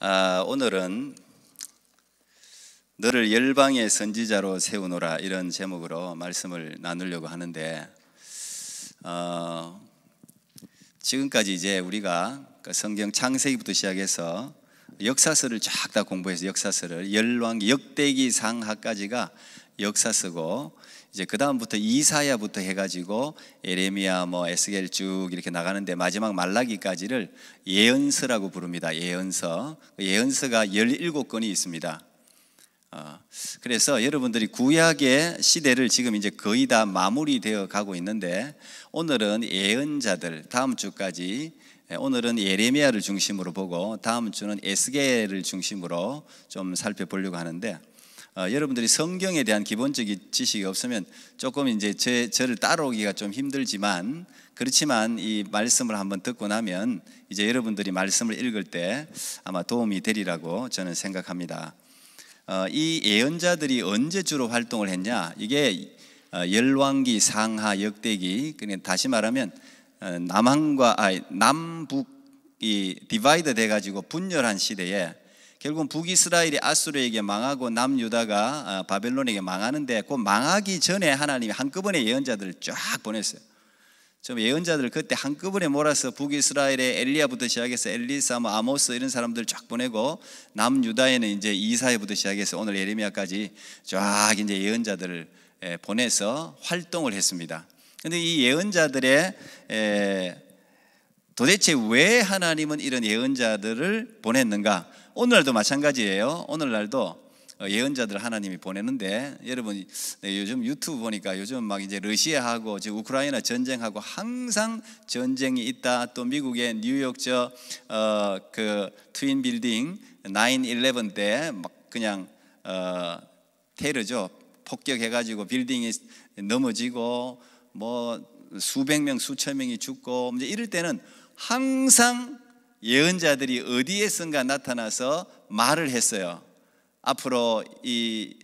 오늘은 너를 열방의 선지자로 세우노라, 이런 제목으로 말씀을 나누려고 하는데, 지금까지 이제 우리가 성경 창세기부터 시작해서 역사서를 쫙 다 공부해서 역사서를 열왕 역대기 상하까지가 역사서고, 이제 그 다음부터 이사야부터 해가지고 에레미야, 에스겔 쭉 이렇게 나가는데, 마지막 말라기까지를 예언서라고 부릅니다. 예언서. 예언서가 17권이 있습니다. 그래서 여러분들이 구약의 시대를 지금 이제 거의 다 마무리되어 가고 있는데, 오늘은 예언자들, 다음 주까지 오늘은 예레미야를 중심으로 보고 다음 주는 에스겔을 중심으로 좀 살펴보려고 하는데, 여러분들이 성경에 대한 기본적인 지식이 없으면 조금 이제 저를 따라오기가 좀 힘들지만, 그렇지만 이 말씀을 한번 듣고 나면 이제 여러분들이 말씀을 읽을 때 아마 도움이 되리라고 저는 생각합니다. 이 예언자들이 언제 주로 활동을 했냐? 이게 열왕기, 상하, 역대기, 그냥 다시 말하면 남북이 디바이드 돼가지고 분열한 시대에 결국은 북이스라엘이 아수르에게 망하고 남유다가 바벨론에게 망하는데, 그 망하기 전에 하나님이 한꺼번에 예언자들을 쫙 보냈어요. 좀 예언자들을 그때 한꺼번에 몰아서 북이스라엘에 엘리야부터 시작해서 엘리사, 아모스 이런 사람들 쫙 보내고, 남유다에는 이제 이사야부터 시작해서 오늘 예레미야까지 쫙 이제 예언자들을 보내서 활동을 했습니다. 그런데 이 예언자들의 도대체 왜 하나님은 이런 예언자들을 보냈는가? 오늘날도 마찬가지예요. 오늘날도 예언자들 하나님이 보내는데, 여러분 요즘 유튜브 보니까 요즘 막 이제 러시아하고 지금 우크라이나 전쟁하고 항상 전쟁이 있다. 또 미국의 뉴욕 그 트윈 빌딩 9/11 때 막 그냥 테러죠. 폭격해가지고 빌딩이 넘어지고 수백 명 수천 명이 죽고, 이제 이럴 때는 항상 예언자들이 어디에선가 나타나서 말을 했어요. 앞으로 이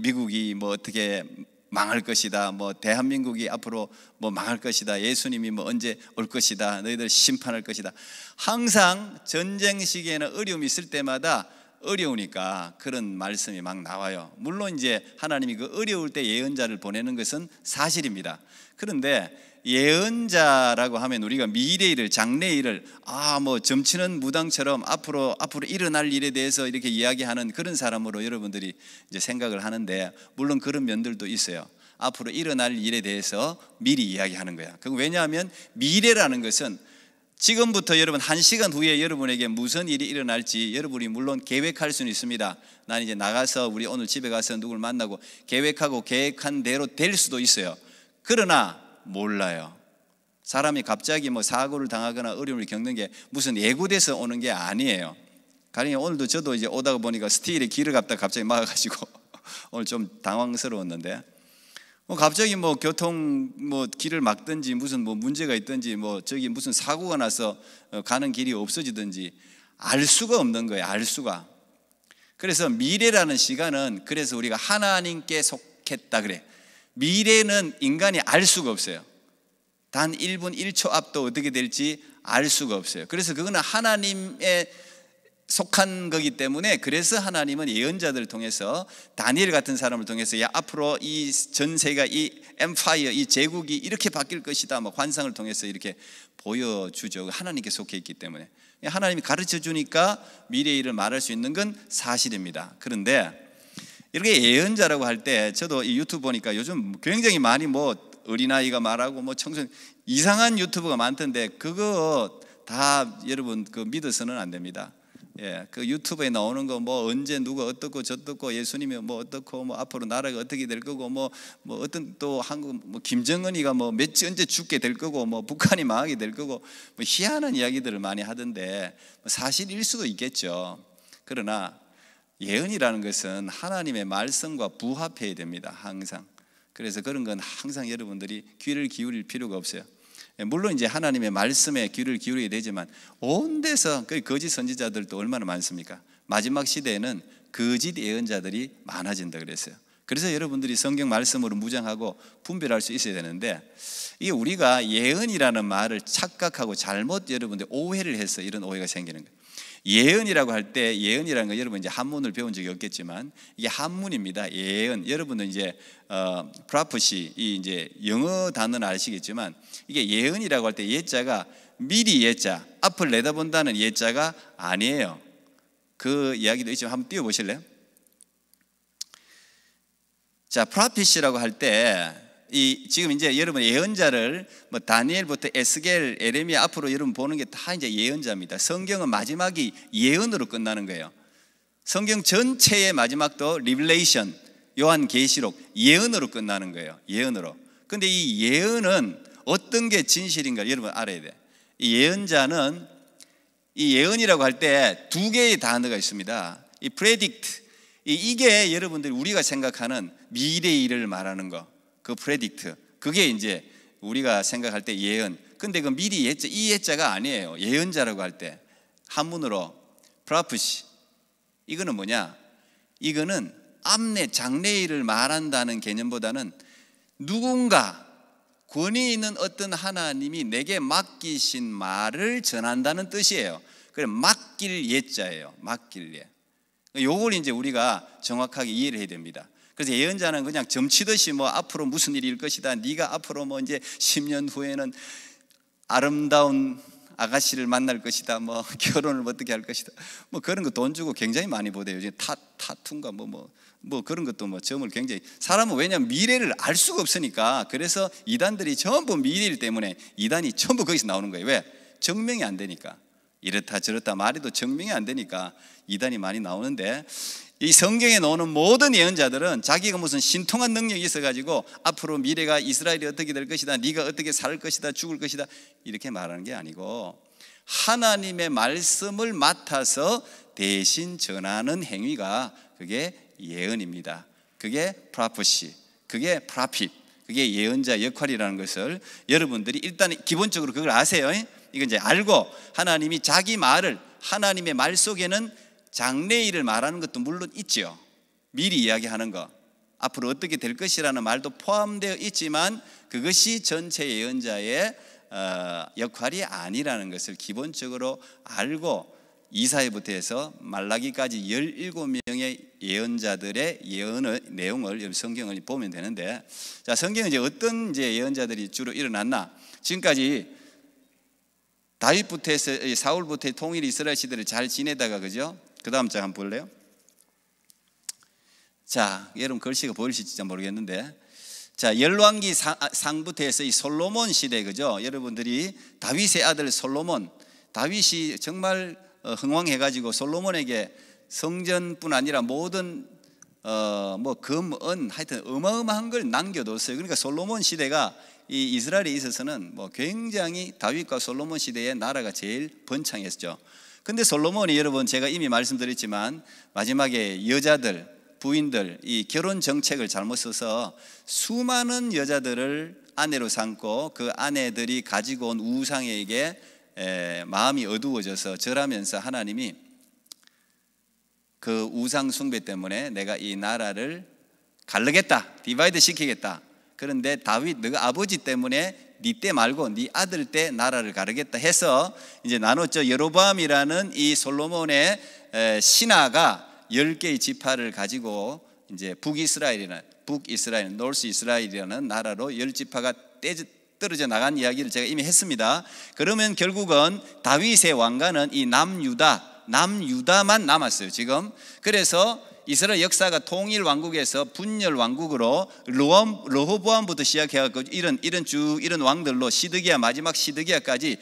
미국이 어떻게 망할 것이다, 대한민국이 앞으로 망할 것이다, 예수님이 언제 올 것이다, 너희들 심판할 것이다. 항상 전쟁 시기에는 어려움이 있을 때마다 어려우니까 그런 말씀이 막 나와요. 물론 이제 하나님이 그 어려울 때 예언자를 보내는 것은 사실입니다. 그런데 예언자라고 하면 우리가 미래 일을, 장래 일을 점치는 무당처럼 앞으로 일어날 일에 대해서 이렇게 이야기하는 그런 사람으로 여러분들이 이제 생각을 하는데, 물론 그런 면들도 있어요. 앞으로 일어날 일에 대해서 미리 이야기하는 거야. 왜냐하면 미래라는 것은 지금부터 여러분 1시간 후에 여러분에게 무슨 일이 일어날지 여러분이 물론 계획할 수는 있습니다. 난 이제 나가서 우리 오늘 집에 가서 누굴 만나고 계획하고 계획한 대로 될 수도 있어요. 그러나 몰라요. 사람이 갑자기 사고를 당하거나 어려움을 겪는 게 무슨 예고돼서 오는 게 아니에요. 가령 오늘도 저도 이제 오다가 보니까 스틸에 길을 갔다가 갑자기 막아가지고 오늘 좀 당황스러웠는데, 갑자기 교통 길을 막든지 무슨 문제가 있든지 저기 무슨 사고가 나서 가는 길이 없어지든지 알 수가 없는 거예요. 알 수가. 그래서 미래라는 시간은, 그래서 우리가 하나님께 속했다 그래. 미래는 인간이 알 수가 없어요. 단 1분 1초 앞도 어떻게 될지 알 수가 없어요. 그래서 그거는 하나님에 속한 거기 때문에, 그래서 하나님은 예언자들을 통해서, 다니엘 같은 사람을 통해서 앞으로 이 전세가, 이 엠파이어, 이 제국이 이렇게 바뀔 것이다 환상을 통해서 이렇게 보여주죠. 하나님께 속해 있기 때문에 하나님이 가르쳐 주니까 미래 일을 말할 수 있는 건 사실입니다. 그런데 이렇게 예언자라고 할 때, 저도 이 유튜브 보니까 요즘 굉장히 많이 어린아이가 말하고 청소년, 이상한 유튜브가 많던데 그거 다 여러분 믿어서는 안 됩니다. 그 유튜브에 나오는 거 언제 누가 어떻고 저떻고, 예수님이 어떻고, 앞으로 나라가 어떻게 될 거고, 어떤 또 한국 김정은이가 언제 죽게 될 거고, 북한이 망하게 될 거고, 희한한 이야기들을 많이 하던데 사실일 수도 있겠죠. 그러나 예언이라는 것은 하나님의 말씀과 부합해야 됩니다. 항상. 그래서 그런 건 항상 여러분들이 귀를 기울일 필요가 없어요. 물론 이제 하나님의 말씀에 귀를 기울여야 되지만, 온 데서 거짓 선지자들도 얼마나 많습니까? 마지막 시대에는 거짓 예언자들이 많아진다 그랬어요. 그래서 여러분들이 성경 말씀으로 무장하고 분별할 수 있어야 되는데, 이게 우리가 예언이라는 말을 착각하고 잘못 여러분들 오해를 해서 이런 오해가 생기는 거예요. 예언이라고 할 때, 예언이라는 거 여러분 이제 한문을 배운 적이 없겠지만 이게 한문입니다. 예언. 여러분은 이제 prophecy, 이 이제 영어 단어는 아시겠지만 이게 예언이라고 할 때 예자가 미리 예자, 앞을 내다본다는 예자가 아니에요. 그 이야기도 있지만 한번 띄워 보실래요? 자, prophecy라고 할 때 지금 이제 여러분 예언자를 뭐 다니엘부터 에스겔, 에레미야 앞으로 여러분 보는 게 다 이제 예언자입니다. 성경은 마지막이 예언으로 끝나는 거예요. 성경 전체의 마지막도 리벨레이션, 요한계시록, 예언으로 끝나는 거예요. 예언으로. 근데 이 예언은 어떤 게 진실인가 여러분 알아야 돼. 이 예언자는, 이 예언이라고 할 때 두 개의 단어가 있습니다. 이 predict, 이게 여러분들이 우리가 생각하는 미래의 일을 말하는 거, 그 predict, 그게 이제 우리가 생각할 때 예언. 근데 그 미리 예자, 이 예자가 아니에요. 예언자라고 할 때 한문으로 prophecy, 이거는 뭐냐? 이거는 앞내 장래일을 말한다는 개념보다는 누군가 권위 있는 어떤 하나님이 내게 맡기신 말을 전한다는 뜻이에요. 그래, 맡길 예자예요. 맡길 예. 요걸 이제 우리가 정확하게 이해를 해야 됩니다. 그래서 예언자는 그냥 점치듯이 뭐 앞으로 무슨 일이 일 것이다, 네가 앞으로 뭐 이제 10년 후에는 아름다운 아가씨를 만날 것이다, 뭐 결혼을 어떻게 할 것이다, 뭐 그런 거 돈 주고 굉장히 많이 보대요. 이제 타투인가 뭐 그런 것도 뭐 점을 굉장히, 사람은 왜냐하면 미래를 알 수가 없으니까. 그래서 이단들이 전부 미래일 때문에 이단이 전부 거기서 나오는 거예요. 왜? 증명이 안 되니까. 이렇다 저렇다 말해도 증명이 안 되니까 이단이 많이 나오는데, 이 성경에 나오는 모든 예언자들은 자기가 무슨 신통한 능력이 있어가지고 앞으로 미래가 이스라엘이 어떻게 될 것이다, 네가 어떻게 살 것이다, 죽을 것이다, 이렇게 말하는 게 아니고 하나님의 말씀을 맡아서 대신 전하는 행위가 그게 예언입니다. 그게 prophecy, 그게 prophet, 그게 예언자 역할이라는 것을 여러분들이 일단 기본적으로 그걸 아세요. 이건 이제 알고, 하나님이 자기 말을, 하나님의 말 속에는 장래일을 말하는 것도 물론 있죠. 미리 이야기하는 거, 앞으로 어떻게 될 것이라는 말도 포함되어 있지만 그것이 전체 예언자의 역할이 아니라는 것을 기본적으로 알고, 이사야부터 해서 말라기까지 17명의 예언자들의 예언의 내용을 성경을 보면 되는데, 자, 성경은 이제 어떤 이제 예언자들이 주로 일어났나? 지금까지 다윗부터 해서 사울부터 통일 이스라엘 시대를 잘 지내다가, 그죠? 그 다음 장 한번 볼래요? 자, 여러분 글씨가 보일지 모르겠는데, 자, 열왕기 상부터 해서 이 솔로몬 시대, 그죠? 여러분들이 다윗의 아들 솔로몬, 다윗이 정말 흥왕해가지고 솔로몬에게 성전뿐 아니라 모든 뭐 금, 은, 하여튼 어마어마한 걸 남겨뒀어요. 그러니까 솔로몬 시대가 이 이스라엘에 있어서는 뭐 굉장히 다윗과 솔로몬 시대의 나라가 제일 번창했죠. 근데 솔로몬이, 여러분 제가 이미 말씀드렸지만 마지막에 여자들, 부인들, 이 결혼 정책을 잘못 써서 수많은 여자들을 아내로 삼고 그 아내들이 가지고 온 우상에게 마음이 어두워져서 절하면서 하나님이 그 우상 숭배 때문에 내가 이 나라를 갈르겠다, 디바이드 시키겠다. 그런데 다윗, 너가 아버지 때문에 네 때 말고 네 아들 때 나라를 가르겠다 해서 이제 나눴죠. 여로보암이라는 이 솔로몬의 신하가 10개의 지파를 가지고 이제 북이스라엘, 노스 이스라엘이라는 나라로 10지파가 떨어져 나간 이야기를 제가 이미 했습니다. 그러면 결국은 다윗의 왕가는 이 남유다만 남았어요 지금. 그래서 이스라엘 역사가 통일 왕국에서 분열 왕국으로 르호보암부터 시작해갖고 이런 왕들로 시드기야, 마지막 시드기야까지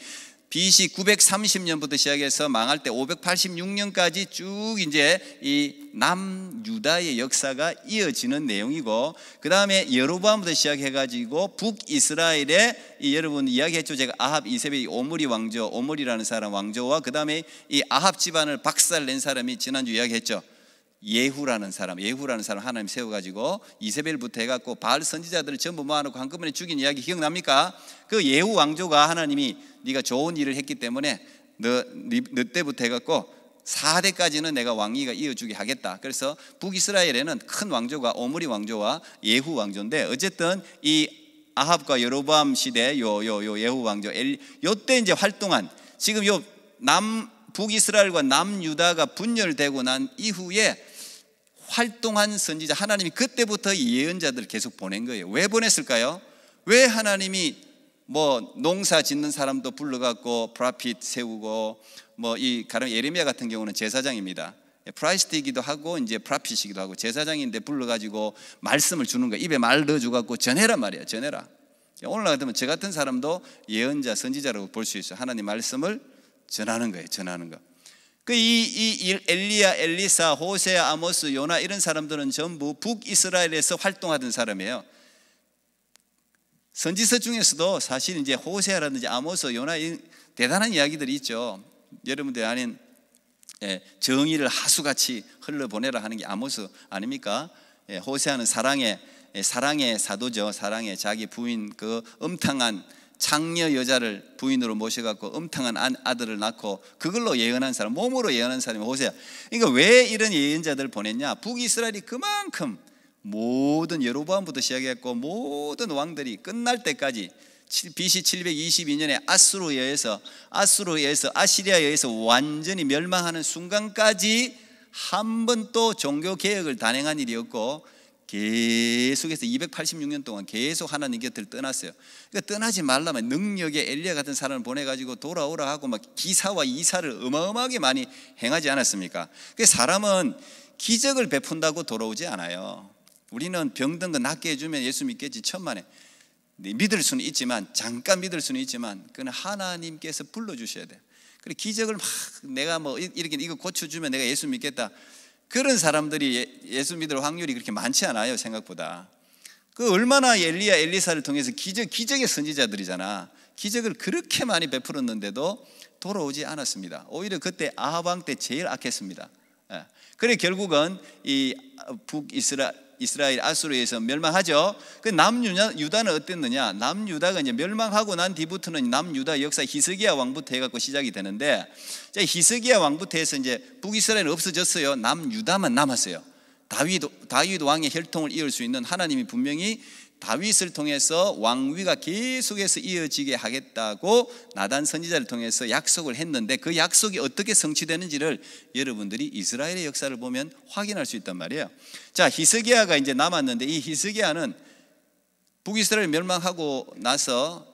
BC 930년부터 시작해서 망할 때 586년까지 쭉 이제 이 남유다의 역사가 이어지는 내용이고, 그 다음에 여로보암부터 시작해가지고 북이스라엘에 여러분 이야기했죠. 제가 아합, 이세벨, 오므리라는 사람 왕조와 그 다음에 이 아합 집안을 박살낸 사람이 지난주 이야기했죠. 예후라는 사람 하나님 세워가지고 이세벨부터 해갖고 바알 선지자들을 전부 모아놓고 한꺼번에 죽인 이야기 기억납니까? 그 예후 왕조가 하나님이 네가 좋은 일을 했기 때문에 너 때부터 해갖고 4대까지는 내가 왕위가 이어주게 하겠다. 그래서 북이스라엘에는 큰 왕조가 오므리 왕조와 예후 왕조인데, 어쨌든 이 아합과 여로보암 시대 요 예후 왕조 요때 이제 활동한, 지금 요 북이스라엘과 남유다가 분열되고 난 이후에 활동한 선지자, 하나님이 그때부터 예언자들을 계속 보낸 거예요. 왜 보냈을까요? 왜 하나님이 뭐 농사 짓는 사람도 불러갖고 프라핏 세우고, 뭐 이 가령 예레미야 같은 경우는 제사장입니다. 프라이스트이기도 하고 이제 프라핏이기도 하고 제사장인데 불러가지고 말씀을 주는 거예요. 입에 말 넣어주갖고 전해라 말이야. 전해라. 오늘 같으면 저 같은 사람도 예언자 선지자라고 볼 수 있어요. 하나님 말씀을 전하는 거예요. 전하는 거. 이 엘리야, 엘리사, 호세아, 아모스, 요나 이런 사람들은 전부 북이스라엘에서 활동하던 사람이에요. 선지서 중에서도 사실 이제 호세아라든지 아모스, 요나 대단한 이야기들이 있죠. 여러분들 아닌 정의를 하수같이 흘러보내라 하는 게 아모스 아닙니까? 호세아는 사랑의 사도죠. 사랑의 자기 부인 그 음탕한 창녀 여자를 부인으로 모셔갖고 음탕한 아들을 낳고 그걸로 예언한 사람, 몸으로 예언한 사람이 호세아. 그러니까 왜 이런 예언자들을 보냈냐? 북이스라엘이 그만큼 모든 여로보암부터 시작했고 모든 왕들이 끝날 때까지 BC 722년에 아수르에 의해서 아시리아에 의해서 완전히 멸망하는 순간까지 한 번도 종교 개혁을 단행한 일이 없고 계속해서 286년 동안 계속 하나님 곁을 떠났어요. 그러니까 떠나지 말라면 능력의 엘리야 같은 사람을 보내가지고 돌아오라 하고 막 기사와 이사를 어마어마하게 많이 행하지 않았습니까? 그래서 사람은 기적을 베푼다고 돌아오지 않아요. 우리는 병든 거 낫게 해주면 예수 믿겠지 천만에. 믿을 수는 있지만, 잠깐 믿을 수는 있지만 그건 하나님께서 불러주셔야 돼요. 그리고 기적을 막 내가 뭐 이렇게 이거 고쳐주면 내가 예수 믿겠다, 그런 사람들이 예수 믿을 확률이 그렇게 많지 않아요. 생각보다. 그 얼마나 엘리야 엘리사를 통해서 기적의 선지자들이잖아. 기적을 그렇게 많이 베풀었는데도 돌아오지 않았습니다. 오히려 그때 아합 왕 때 제일 악했습니다. 그래 결국은 이 북이스라엘 아수르에서 멸망하죠. 그 남유다는 어땠느냐? 남유다가 이제 멸망하고 난 뒤부터는 남유다 역사 히스기야 왕부터 해갖고 시작이 되는데, 히스기야 왕부터 해서 이제 북이스라엘은 없어졌어요. 남유다만 남았어요. 다윗 왕의 혈통을 이을 수 있는, 하나님이 분명히 다윗을 통해서 왕위가 계속해서 이어지게 하겠다고 나단 선지자를 통해서 약속을 했는데, 그 약속이 어떻게 성취되는지를 여러분들이 이스라엘의 역사를 보면 확인할 수 있단 말이에요. 자, 히스기야가 이제 남았는데, 이 히스기야는 북이스라엘 멸망하고 나서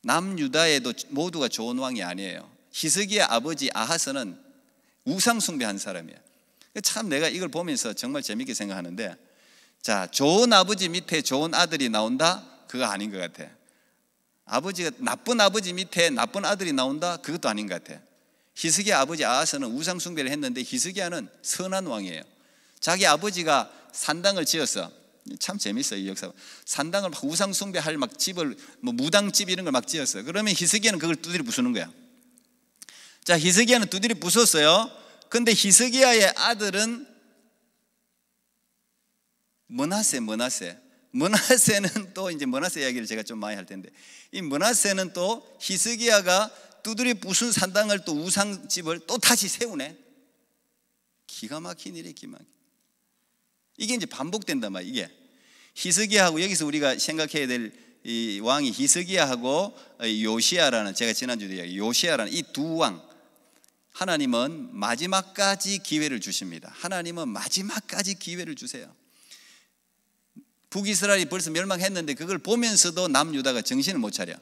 남유다에도 모두가 좋은 왕이 아니에요. 히스기야 아버지 아하스는 우상 숭배한 사람이에요. 참 내가 이걸 보면서 정말 재밌게 생각하는데, 자, 좋은 아버지 밑에 좋은 아들이 나온다? 그거 아닌 것 같아. 아버지가 나쁜 아버지 밑에 나쁜 아들이 나온다? 그것도 아닌 것 같아. 히스기야 아버지 아하스는 우상 숭배를 했는데 히스기야는 선한 왕이에요. 자기 아버지가 산당을 지었어. 참 재밌어요, 이 역사. 산당을 막 우상 숭배할 막 집을, 뭐 무당집 이런 걸 막 지었어요. 그러면 히스기야는 그걸 두드려 부수는 거야. 자, 히스기야는 두드려 부쉈어요. 근데 히스기야의 아들은 머나세는 또 이제 머나세 이야기를 제가 좀 많이 할 텐데, 이 머나세는 또 히스기야가 두드려 부순 산당을 또 우상집을 또 다시 세우네. 기가 막힌 일이 이게 이제 반복된단 말이야. 이게 히스기야하고, 여기서 우리가 생각해야 될 이 왕이 히스기야하고 요시야라는, 제가 지난주에 이야기 요시야라는 이 두 왕, 하나님은 마지막까지 기회를 주십니다. 하나님은 마지막까지 기회를 주세요. 북이스라엘이 벌써 멸망했는데 그걸 보면서도 남유다가 정신을 못 차려.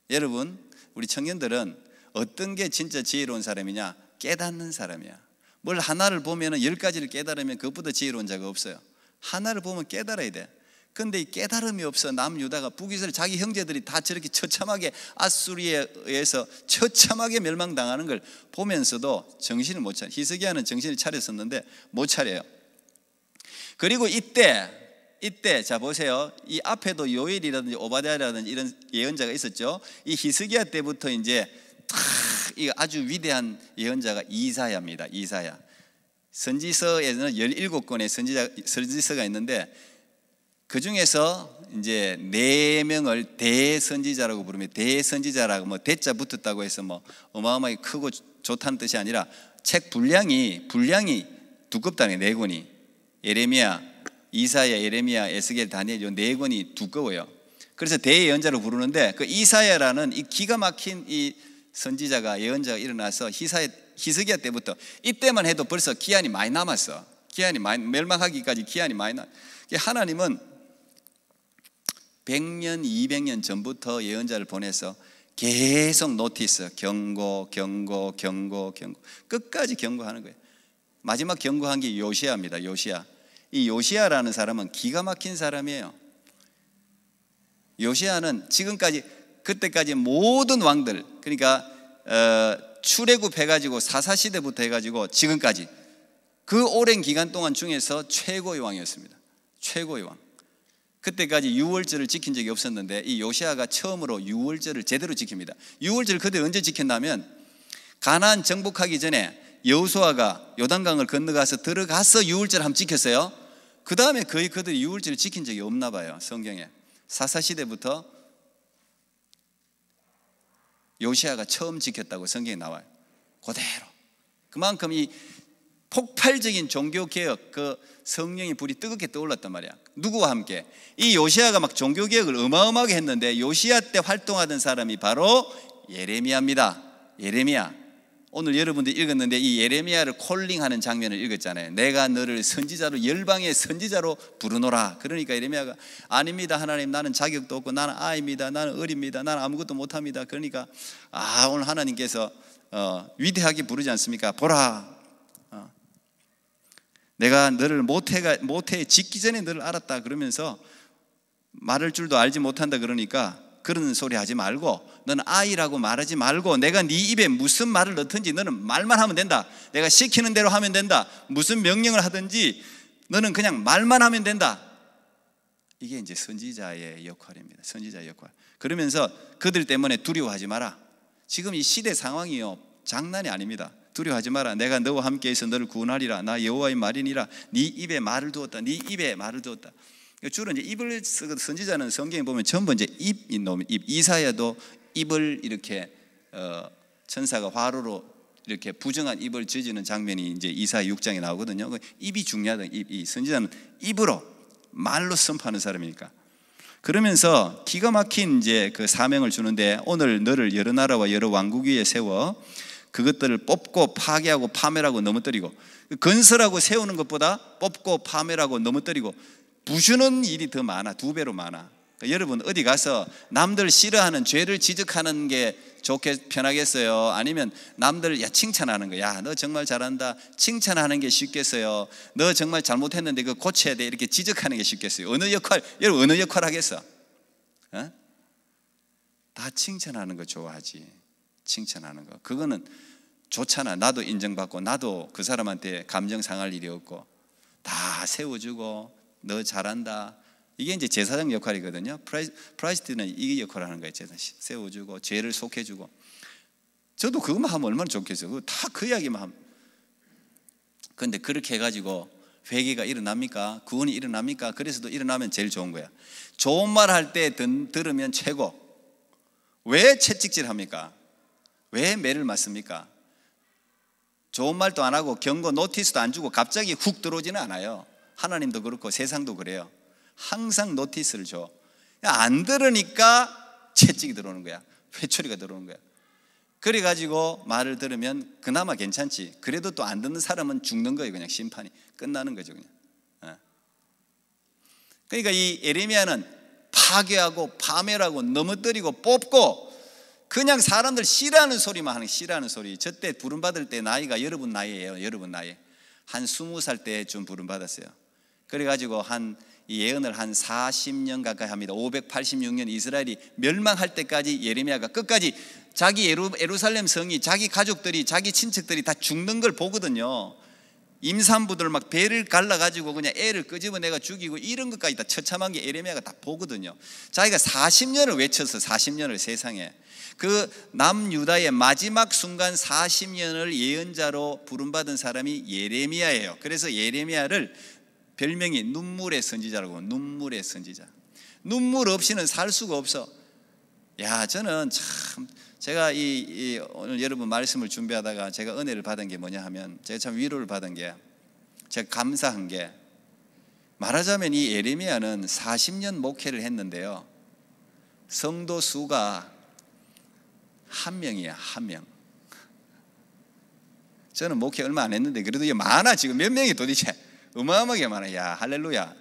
여러분, 우리 청년들은 어떤 게 진짜 지혜로운 사람이냐? 깨닫는 사람이야. 뭘 하나를 보면 10가지를 깨달으면 그것보다 지혜로운 자가 없어요. 하나를 보면 깨달아야 돼. 근데 이 깨달음이 없어. 남유다가, 북이스라엘 자기 형제들이 다 저렇게 처참하게 아수리에 의해서 처참하게 멸망당하는 걸 보면서도 정신을 못 차려. 히스기야는 정신을 차렸었는데 못 차려요. 그리고 이때 자 보세요. 이 앞에도 요엘이라든지 오바댜라든지 이런 예언자가 있었죠. 이 히스기야 때부터 이제 이 아주 위대한 예언자가 이사야입니다. 이사야. 선지서에는 17권의 선지서가 있는데, 그 중에서 이제 4명을 대선지자라고 부르면, 대선지자라고 뭐 대자 붙었다고 해서 뭐 어마어마하게 크고 좋다는 뜻이 아니라 책 분량이 두껍다는 네 권이. 예레미야, 이사야, 예레미야, 에스겔, 다니엘 이 네 권이 두꺼워요. 그래서 대예언자로 부르는데 그 이사야라는 이 기가 막힌 이 선지자가 예언자가 일어나서 히스기야 때부터 이때만 해도 벌써 기한이 많이 남았어. 멸망하기까지 기한이 많이 남았어. 하나님은 100년, 200년 전부터 예언자를 보내서 계속 노티스, 경고 끝까지 경고하는 거예요. 마지막 경고한 게 요시야입니다. 요시야. 이 요시야라는 사람은 기가 막힌 사람이에요. 요시야는 지금까지 그때까지 모든 왕들, 그러니까 출애굽 해가지고 사사시대부터 해가지고 지금까지 그 오랜 기간 동안 중에서 최고의 왕이었습니다. 최고의 왕. 그때까지 유월절을 지킨 적이 없었는데 이 요시야가 처음으로 유월절을 제대로 지킵니다. 유월절 그때 언제 지켰냐면 가나안 정복하기 전에 여호수아가 요단강을 건너가서 들어가서 유월절 한번 지켰어요. 그 다음에 거의 그들이 유월절을 지킨 적이 없나 봐요. 성경에 사사시대부터 요시야가 처음 지켰다고 성경에 나와요. 그대로. 그만큼 이 폭발적인 종교개혁, 그 성령의 불이 뜨겁게 떠올랐단 말이야. 누구와 함께? 이 요시야가 막 종교개혁을 어마어마하게 했는데 요시야 때 활동하던 사람이 바로 예레미야입니다. 예레미야. 오늘 여러분들이 읽었는데 이 예레미야를 콜링하는 장면을 읽었잖아요. 내가 너를 선지자로, 열방의 선지자로 부르노라. 그러니까 예레미야가 아닙니다 하나님, 나는 자격도 없고 나는 아이입니다, 나는 어립니다, 나는 아무것도 못합니다. 그러니까 오늘 하나님께서 위대하게 부르지 않습니까? 보라, 내가 너를 모태에 짓기 전에 너를 알았다. 그러면서 말할 줄도 알지 못한다. 그러니까 그런 소리 하지 말고, 너는 아이라고 말하지 말고, 내가 네 입에 무슨 말을 넣든지 너는 말만 하면 된다. 내가 시키는 대로 하면 된다. 무슨 명령을 하든지 너는 그냥 말만 하면 된다. 이게 이제 선지자의 역할입니다. 선지자의 역할. 그러면서 그들 때문에 두려워하지 마라. 지금 이 시대 상황이요, 장난이 아닙니다. 두려워하지 마라. 내가 너와 함께해서 너를 구원하리라. 나 여호와의 말이니라. 네 입에 말을 두었다. 네 입에 말을 두었다. 주로 이제 입을 쓰고, 선지자는 성경에 보면 전부 이제 입. 이사야도 입을 이렇게 천사가 화로로 이렇게 부정한 입을 젖이는 장면이 이제 이사야 6장에 나오거든요. 입이 중요하다. 이 선지자는 입으로, 말로 선포하는 사람이니까. 그러면서 기가 막힌 이제 그 사명을 주는데, 오늘 너를 여러 나라와 여러 왕국 위에 세워 그것들을 뽑고 파괴하고 파멸하고 넘어뜨리고, 건설하고 세우는 것보다 뽑고 파멸하고 넘어뜨리고 부수는 일이 더 많아. 2배로 많아. 그러니까 여러분 어디 가서 남들 싫어하는 죄를 지적하는 게 좋게 편하겠어요? 아니면 남들 칭찬하는 거, 야 너 정말 잘한다, 칭찬하는 게 쉽겠어요? 너 정말 잘못했는데 그거 고쳐야 돼, 이렇게 지적하는 게 쉽겠어요? 여러분 어느 역할 하겠어? 다 칭찬하는 거 좋아하지. 칭찬하는 거, 그거는 좋잖아. 나도 인정받고 나도 그 사람한테 감정 상할 일이 없고, 다 세워주고 너 잘한다. 이게 이제 제사장 역할이거든요. 프라이스트는 이 역할을 하는 거예요. 제사 세워주고 죄를 속해주고. 저도 그것만 하면 얼마나 좋겠어요. 다 그 이야기만 하면. 그런데 그렇게 해가지고 회개가 일어납니까? 구원이 일어납니까? 그래서도 일어나면 제일 좋은 거야. 좋은 말 할 때 들으면 최고. 왜 채찍질합니까? 왜 매를 맞습니까? 좋은 말도 안 하고 경고 노티스도 안 주고 갑자기 훅 들어오지는 않아요. 하나님도 그렇고 세상도 그래요. 항상 노티스를 줘. 안 들으니까 채찍이 들어오는 거야. 회초리가 들어오는 거야. 그래가지고 말을 들으면 그나마 괜찮지. 그래도 또 안 듣는 사람은 죽는 거예요. 그냥 심판이 끝나는 거죠. 그냥. 그러니까 이 예레미야는 파괴하고 파멸하고 넘어뜨리고 뽑고, 그냥 사람들 싫어하는 소리만 하는, 싫어하는 소리. 저때 부름받을 때 나이가 여러분 나이예요. 여러분 나이. 한 20살 때쯤 부름받았어요. 그래가지고 이 예언을 한 40년 가까이 합니다. 586년 이스라엘이 멸망할 때까지 예레미야가 끝까지 자기 예루살렘 성이, 자기 가족들이, 자기 친척들이 다 죽는 걸 보거든요. 임산부들 막 배를 갈라가지고 그냥 애를 끄집어내가 죽이고 이런 것까지 다 처참한 게 예레미야가 다 보거든요. 자기가 40년을 외쳤어. 40년을 세상에. 그 남유다의 마지막 순간 40년을 예언자로 부름받은 사람이 예레미야예요. 그래서 예레미야를 별명이 눈물의 선지자라고. 눈물의 선지자. 눈물 없이는 살 수가 없어. 야, 저는 참 제가 오늘 여러분 말씀을 준비하다가 제가 은혜를 받은 게 뭐냐 하면, 제가 참 위로를 받은 게, 제가 감사한 게, 말하자면 이 예레미야는 40년 목회를 했는데요, 성도 수가 한 명이야, 한 명. 저는 목회 얼마 안 했는데 그래도 이게 많아. 지금 몇 명이 도대체 어마어마하게 많아. 야, 할렐루야.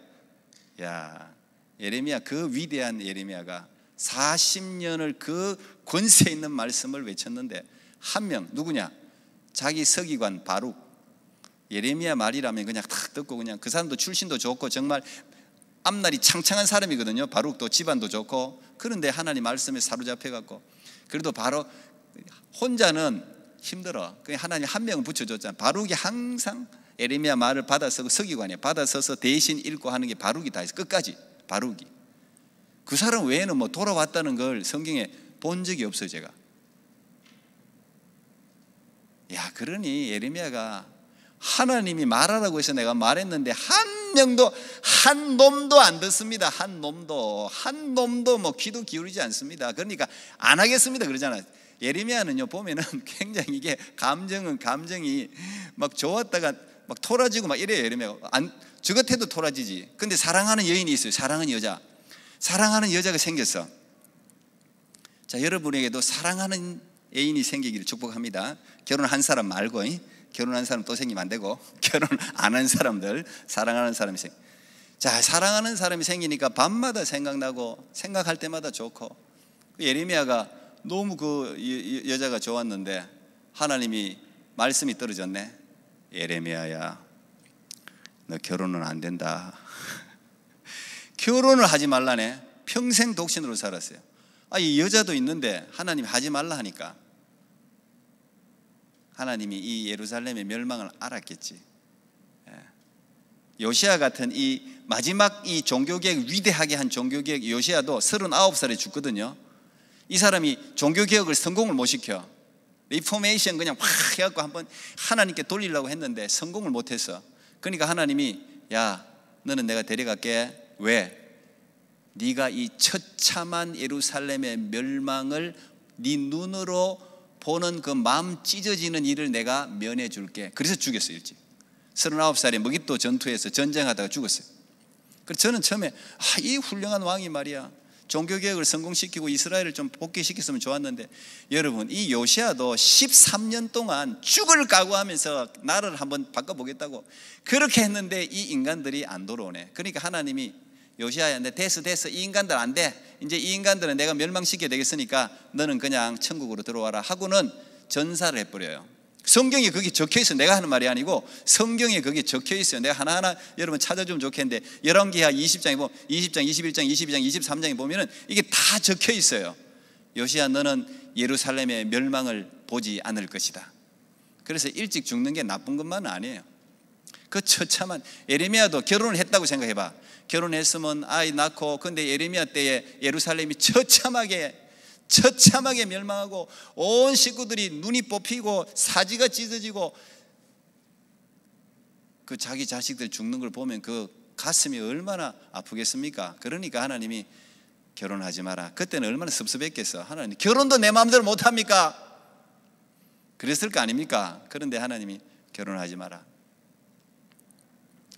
야, 예레미야, 그 위대한 예레미야가 40년을 그 권세 있는 말씀을 외쳤는데 한 명, 누구냐? 자기 서기관 바룩. 예레미야 말이라면 그냥 탁 듣고, 그냥 그 사람도 출신도 좋고 정말 앞날이 창창한 사람이거든요. 바룩도 집안도 좋고. 그런데 하나님 말씀에 사로잡혀갖고, 그래도 바로 혼자는 힘들어. 하나님 한 명을 붙여줬잖아. 바룩이 항상 예레미야 말을 받아서, 서기관이야, 받아서서 대신 읽고 하는 게 바룩이 다 있어. 끝까지 바룩이. 그 사람 외에는 뭐 돌아왔다는 걸 성경에 본 적이 없어요, 제가. 야, 그러니 예레미야가 하나님이 말하라고 해서 내가 말했는데 한 명도, 한 놈도 안 듣습니다. 한 놈도 뭐 귀도 기울이지 않습니다. 그러니까 안 하겠습니다 그러잖아요. 예레미야는요 보면은 굉장히 이게 감정이 막 좋았다가 막 토라지고 막 이래요. 예레미야가 저 같아도 토라지지. 근데 사랑하는 여인이 있어요. 사랑하는 여자가 생겼어. 자, 여러분에게도 사랑하는 애인이 생기기를 축복합니다. 결혼한 사람 말고, 결혼한 사람 또 생기면 안 되고, 결혼 안 한 사람들, 사랑하는 사람이 자, 사랑하는 사람이 생기니까 밤마다 생각나고 생각할 때마다 좋고. 예레미야가 너무 그 여자가 좋았는데 하나님이 말씀이 떨어졌네. 예레미야야, 너 결혼은 안 된다. 결혼을 하지 말라네. 평생 독신으로 살았어요. 이 여자도 있는데 하나님이 하지 말라 하니까 하나님이 이 예루살렘의 멸망을 알았겠지. 요시야 같은 이 마지막 이 종교개혁, 위대하게 한 종교개혁, 요시야도 39살에 죽거든요. 이 사람이 종교개혁을 성공을 못 시켜. 리포메이션 그냥 확 해갖고 한번 하나님께 돌리려고 했는데 성공을 못했어. 그러니까 하나님이, 야, 너는 내가 데려갈게. 왜? 네가 이 처참한 예루살렘의 멸망을 네 눈으로 보는 그 마음 찢어지는 일을 내가 면해 줄게. 그래서 죽였어요, 일찍. 39살에 무기또 전투에서 전쟁하다가 죽었어요. 그래서 저는 처음에 이 훌륭한 왕이 말이야, 종교개혁을 성공시키고 이스라엘을 좀 복귀시켰으면 좋았는데, 여러분 이 요시야도 13년 동안 죽을 각오하면서 나라를 한번 바꿔보겠다고 그렇게 했는데 이 인간들이 안 돌아오네. 그러니까 하나님이 요시야한테 됐어, 이 인간들 안 돼. 이제 이 인간들은 내가 멸망시켜야 되겠으니까 너는 그냥 천국으로 들어와라 하고는 전사를 해버려요. 성경에 그게 적혀있어요. 내가 하는 말이 아니고 성경에 그게 적혀있어요. 내가 하나하나 여러분 찾아주면 좋겠는데, 열왕기하 20장에 보면 20장, 21장, 22장, 23장에 보면은 이게 다 적혀있어요. 요시야, 너는 예루살렘의 멸망을 보지 않을 것이다. 그래서 일찍 죽는 게 나쁜 것만은 아니에요. 그 처참한, 예레미야도 결혼을 했다고 생각해봐. 결혼했으면 아이 낳고, 근데 예레미야 때에 예루살렘이 처참하게 멸망하고 온 식구들이 눈이 뽑히고 사지가 찢어지고 그 자기 자식들 죽는 걸 보면 그 가슴이 얼마나 아프겠습니까? 그러니까 하나님이 결혼하지 마라. 그때는 얼마나 섭섭했겠어. 하나님, 결혼도 내 마음대로 못합니까? 그랬을 거 아닙니까? 그런데 하나님이 결혼하지 마라.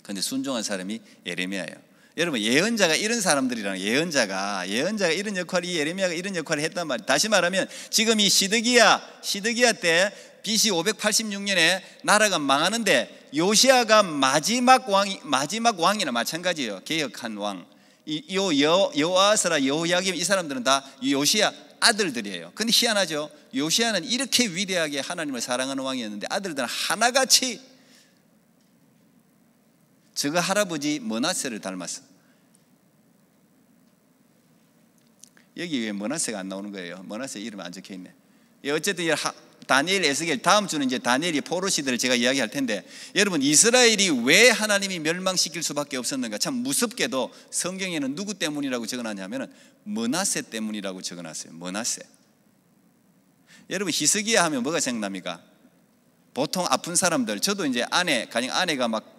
그런데 순종한 사람이 예레미야예요. 여러분, 예언자가 이런 사람들이라는, 예언자가 이런 역할이, 예레미야가 이런 역할을 했단 말이에요. 다시 말하면 지금 이 시드기야 때 BC 586년에 나라가 망하는데 요시야가 마지막 왕이나 마찬가지예요. 개혁한 왕. 여호아스라, 여호야김, 이 사람들은 다 요시야 아들들이에요. 근데 희한하죠. 요시야는 이렇게 위대하게 하나님을 사랑하는 왕이었는데 아들들은 하나같이 저거 할아버지 므낫세를 닮았어. 여기 왜 므낫세가 안 나오는 거예요? 므낫세 이름 안 적혀 있네. 어쨌든 다니엘, 에스겔, 다음 주는 이제 다니엘이 포로 시대를 제가 이야기할 텐데, 여러분 이스라엘이 왜 하나님이 멸망시킬 수밖에 없었는가? 참 무섭게도 성경에는 누구 때문이라고 적어놨냐면은 므낫세 때문이라고 적어놨어요. 므낫세. 여러분 히스기야 하면 뭐가 생각납니까? 보통 아픈 사람들, 저도 이제 가령 아내가 막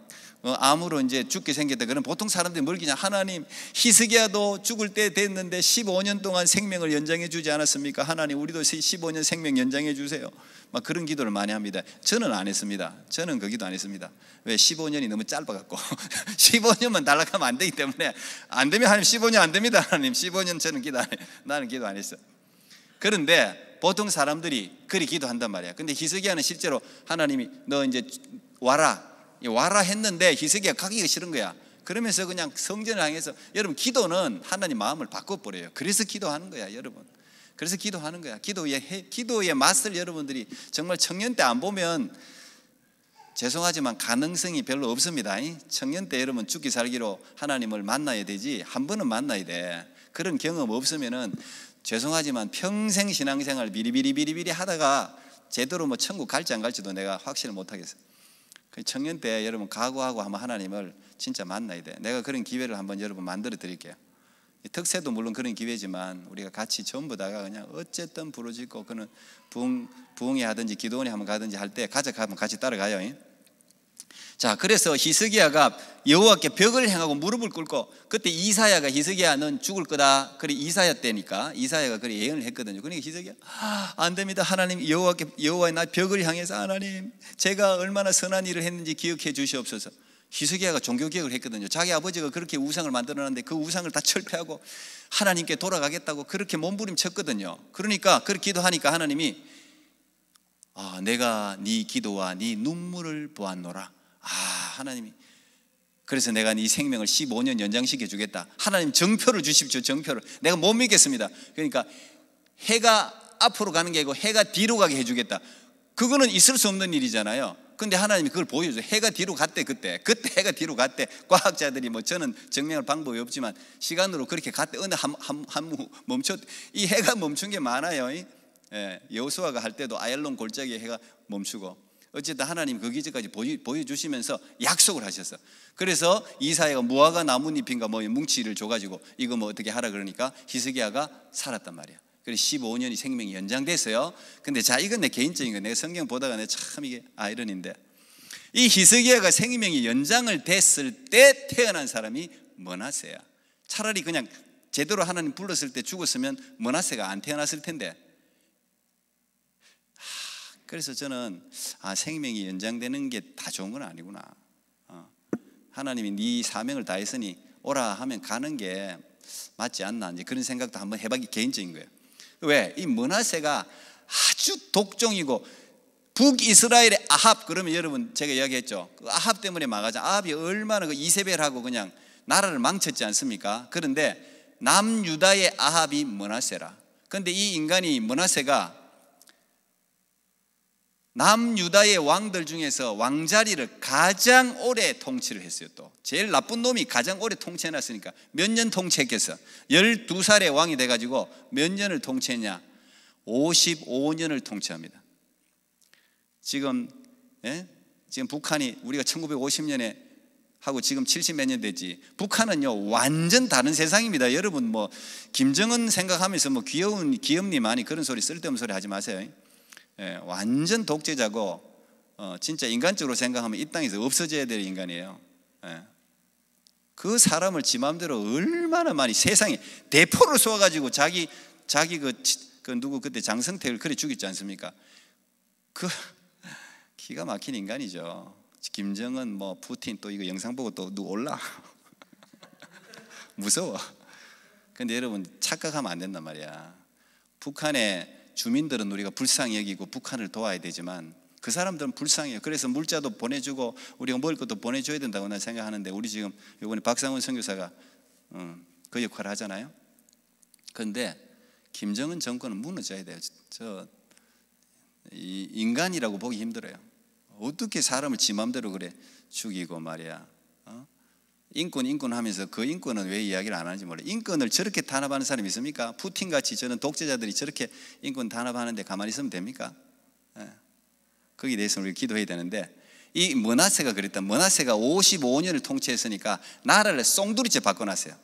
암으로 이제 죽게 생겼다. 그럼 보통 사람들이 뭘 기냐? 하나님, 히스기야도 죽을 때 됐는데 15년 동안 생명을 연장해 주지 않았습니까? 하나님, 우리도 15년 생명 연장해 주세요. 막 그런 기도를 많이 합니다. 저는 안 했습니다. 저는 그 기도 안 했습니다. 왜? 15년이 너무 짧아갖고 15년만 달라가면 안 되기 때문에. 안 되면 하나님 15년 안 됩니다. 하나님 15년 저는 기도 안 해. 나는 기도 안 했어. 그런데 보통 사람들이 그리 기도한단 말이야. 근데 히스기야는 실제로 하나님이 너 이제 와라 했는데 히스기야가 가기가 싫은 거야. 그러면서 그냥 성전을 향해서, 여러분 기도는 하나님 마음을 바꿔버려요. 그래서 기도하는 거야, 여러분. 그래서 기도하는 거야. 기도의 맛을 여러분들이 정말 청년 때 안 보면 죄송하지만 가능성이 별로 없습니다. 청년 때 여러분 죽기 살기로 하나님을 만나야 되지, 한 번은 만나야 돼. 그런 경험 없으면은 죄송하지만 평생 신앙생활 비리비리 하다가 제대로 뭐 천국 갈지 안 갈지도 내가 확신을 못 하겠어요. 청년 때 여러분 각오하고 한번 하나님을 진짜 만나야 돼. 내가 그런 기회를 한번 여러분 만들어 드릴게요. 특세도 물론 그런 기회지만 우리가 같이 전부 다가 그냥 어쨌든 부르짖고, 그는 부흥회 하든지 기도원에 한번 가든지 할 때 가자 하면 같이 따라가요. 자, 그래서 히스기야가 여호와께 벽을 향하고 무릎을 꿇고, 그때 이사야가 히스기야 넌 죽을 거다. 그래 이사야 때니까 이사야가 그래 예언을 했거든요. 그러니까 히스기야 안 됩니다. 하나님, 여호와의 나 벽을 향해서 하나님 제가 얼마나 선한 일을 했는지 기억해 주시옵소서. 히스기야가 종교개혁을 했거든요. 자기 아버지가 그렇게 우상을 만들어놨는데 그 우상을 다 철폐하고 하나님께 돌아가겠다고 그렇게 몸부림쳤거든요. 그러니까 그렇게 기도하니까 하나님이 내가 네 기도와 네 눈물을 보았노라. 하나님이 그래서 내가 네 생명을 15년 연장시켜 주겠다. 하나님 정표를 주십시오. 정표를. 내가 못 믿겠습니다. 그러니까 해가 앞으로 가는 게 아니고 해가 뒤로 가게 해주겠다. 그거는 있을 수 없는 일이잖아요. 근데 하나님이 그걸 보여줘요. 해가 뒤로 갔대. 그때 해가 뒤로 갔대. 과학자들이 뭐 저는 증명할 방법이 없지만 시간으로 그렇게 갔대. 어느 한 멈췄. 이 해가 멈춘 게 많아요. 여호수아가 할 때도 아얄론 골짜기에 해가 멈추고, 어쨌든 하나님 그 기적까지 보여주시면서 약속을 하셨어. 그래서 이사야가 무화과 나뭇잎인가 뭐 뭉치를 줘가지고 이거 뭐 어떻게 하라 그러니까 히스기야가 살았단 말이야. 그래서 15년이 생명이 연장됐어요. 근데 자, 이건 내 개인적인 거. 내가 성경 보다가 내가 참 이게 아이러니인데, 이 히스기야가 생명이 연장을 됐을 때 태어난 사람이 므낫세야. 차라리 그냥 제대로 하나님 불렀을 때 죽었으면 므낫세가 안 태어났을 텐데. 그래서 저는 생명이 연장되는 게 다 좋은 건 아니구나. 하나님이 네 사명을 다했으니 오라 하면 가는 게 맞지 않나, 이제 그런 생각도 한번 해봤기 개인적인 거예요. 왜? 이 므낫세가 아주 독종이고, 북이스라엘의 아합, 그러면 여러분 제가 이야기했죠. 그 아합 때문에 망하자. 아합이 얼마나 그 이세벨하고 그냥 나라를 망쳤지 않습니까? 그런데 남유다의 아합이 므낫세라. 그런데 이 인간이 므낫세가 남유다의 왕들 중에서 왕자리를 가장 오래 통치를 했어요. 또 제일 나쁜 놈이 가장 오래 통치해놨으니까 몇 년 통치했겠어? 12살의 왕이 돼가지고 몇 년을 통치했냐? 55년을 통치합니다. 지금 북한이 우리가 1950년에 하고 지금 70 몇 년 됐지. 북한은요 완전 다른 세상입니다. 여러분 뭐 김정은 생각하면서 뭐 귀염님 아니 그런 소리, 쓸데없는 소리 하지 마세요. 완전 독재자고 진짜 인간적으로 생각하면 이 땅에서 없어져야 될 인간이에요. 그 사람을 지 마음대로 얼마나 많이 세상에 대포를 쏘아가지고 자기 그 누구 그때 장성택을 그래 죽였지 않습니까? 그 기가 막힌 인간이죠. 김정은 뭐 푸틴 또 이거 영상 보고 또 누구 올라 무서워. 근데 여러분 착각하면 안 된단 말이야. 북한의 주민들은 우리가 불쌍히 여기고 북한을 도와야 되지만 그 사람들은 불쌍해요. 그래서 물자도 보내주고 우리가 먹을 것도 보내줘야 된다고 난 생각하는데, 우리 지금 이번에 박상훈 선교사가 그 역할을 하잖아요. 그런데 김정은 정권은 무너져야 돼요. 이 인간이라고 보기 힘들어요. 어떻게 사람을 지 맘대로 그래 죽이고 말이야. 인권 하면서 그 인권은 왜 이야기를 안 하는지 몰라요. 인권을 저렇게 탄압하는 사람이 있습니까? 푸틴같이 저는 독재자들이 저렇게 인권 탄압하는데 가만히 있으면 됩니까? 거기에 대해서는 우리가 기도해야 되는데, 이 므낫세가 그랬다. 므낫세가 55년을 통치했으니까 나라를 송두리째 바꿔놨어요.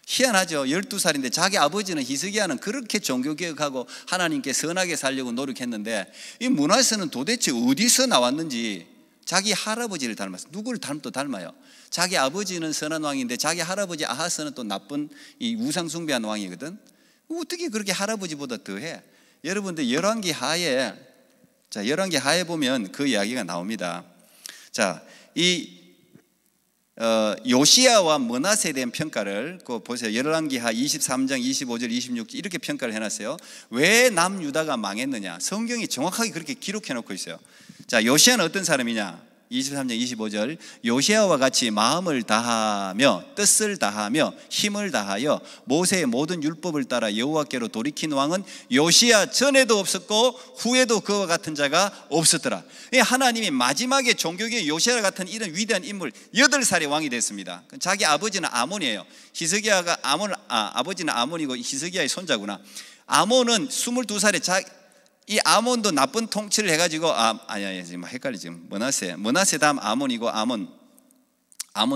희한하죠. 12살인데 자기 아버지는 히스기야는 그렇게 종교개혁하고 하나님께 선하게 살려고 노력했는데, 이 므낫세는 도대체 어디서 나왔는지 자기 할아버지를 닮았어요. 누구를 또 닮아요. 자기 아버지는 선한 왕인데 자기 할아버지 아하스는 또 나쁜 이 우상 숭배한 왕이거든. 어떻게 그렇게 할아버지보다 더해? 여러분들 열왕기 하에 보면 그 이야기가 나옵니다. 자, 이 요시야와 므낫세에 대한 평가를 보세요. 열왕기하 23장 25절 26절 이렇게 평가를 해놨어요. 왜 남유다가 망했느냐? 성경이 정확하게 그렇게 기록해 놓고 있어요. 자, 요시야는 어떤 사람이냐? 23장 25절 요시야와 같이 마음을 다하며 뜻을 다하며 힘을 다하여 모세의 모든 율법을 따라 여호와께로 돌이킨 왕은 요시야 전에도 없었고 후에도 그와 같은 자가 없었더라. 하나님이 마지막에 종교계의 요시야 같은 이런 위대한 인물 8살의 왕이 됐습니다. 자기 아버지는 아몬이에요. 히스기야가 아버지는 아몬이고 히스기야의 손자구나. 아몬은 22살에 이 아몬도 나쁜 통치를 해가지고 지금 헷갈리 지금 므낫세 다음 아몬이고 아몬